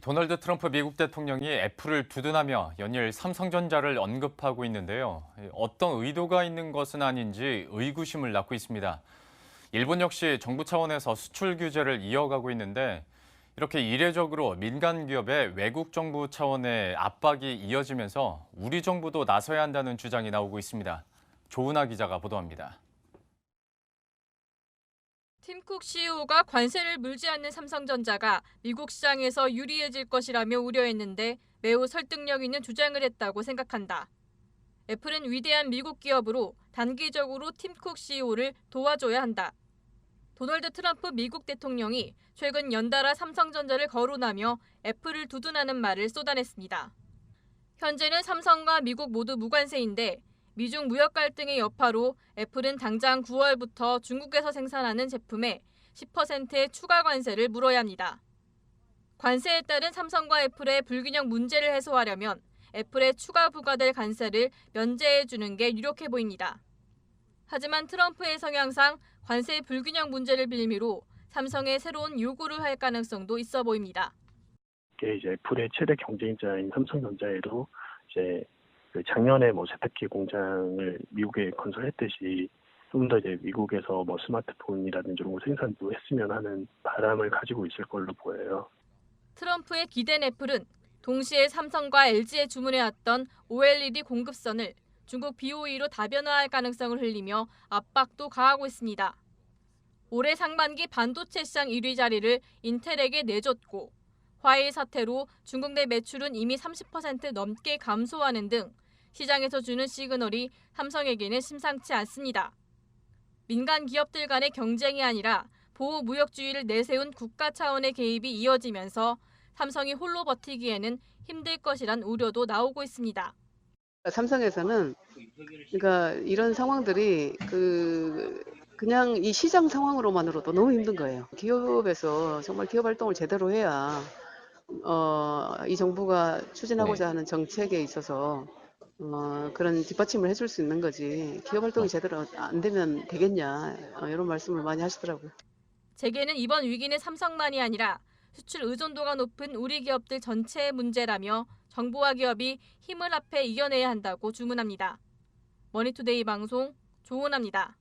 도널드 트럼프 미국 대통령이 애플을 두둔하며 연일 삼성전자를 언급하고 있는데요. 어떤 의도가 있는 것은 아닌지 의구심을 낳고 있습니다. 일본 역시 정부 차원에서 수출 규제를 이어가고 있는데 이렇게 이례적으로 민간 기업의 외국 정부 차원의 압박이 이어지면서 우리 정부도 나서야 한다는 주장이 나오고 있습니다. 조은하 기자가 보도합니다. 팀쿡 CEO가 관세를 물지 않는 삼성전자가 미국 시장에서 유리해질 것이라며 우려했는데 매우 설득력 있는 주장을 했다고 생각한다. 애플은 위대한 미국 기업으로 단기적으로 팀쿡 CEO를 도와줘야 한다. 도널드 트럼프 미국 대통령이 최근 연달아 삼성전자를 거론하며 애플을 두둔하는 말을 쏟아냈습니다. 현재는 삼성과 미국 모두 무관세인데 미중 무역 갈등의 여파로 애플은 당장 9월부터 중국에서 생산하는 제품에 10%의 추가 관세를 물어야 합니다. 관세에 따른 삼성과 애플의 불균형 문제를 해소하려면 애플에 추가 부과될 관세를 면제해 주는 게 유력해 보입니다. 하지만 트럼프의 성향상 관세 불균형 문제를 빌미로 삼성에 새로운 요구를 할 가능성도 있어 보입니다. 이제 애플의 최대 경쟁자인 삼성전자에도 이제 작년에 세탁기 공장을 미국에 건설했듯이 좀 더 이제 미국에서 스마트폰이라든지 이런 거 생산도 했으면 하는 바람을 가지고 있을 걸로 보여요. 트럼프의 기댄 애플은 동시에 삼성과 LG에 주문해왔던 OLED 공급선을 중국 BOE로 다변화할 가능성을 흘리며 압박도 가하고 있습니다. 올해 상반기 반도체 시장 1위 자리를 인텔에게 내줬고 화웨이 사태로 중국 내 매출은 이미 30% 넘게 감소하는 등 시장에서 주는 시그널이 삼성에게는 심상치 않습니다. 민간 기업들 간의 경쟁이 아니라 보호무역주의를 내세운 국가 차원의 개입이 이어지면서 삼성이 홀로 버티기에는 힘들 것이란 우려도 나오고 있습니다. 삼성에서는 그러니까 이런 상황들이 그냥 이 시장 상황으로만으로도 너무 힘든 거예요. 기업에서 정말 기업 활동을 제대로 해야 이 정부가 추진하고자 하는 정책에 있어서 그런 뒷받침을 해줄 수 있는 거지. 기업 활동이 제대로 안 되면 되겠냐 이런 말씀을 많이 하시더라고요. 재계는 이번 위기는 삼성만이 아니라 수출 의존도가 높은 우리 기업들 전체의 문제라며 정부와 기업이 힘을 합해 이겨내야 한다고 주문합니다. 머니투데이 방송 조은하입니다.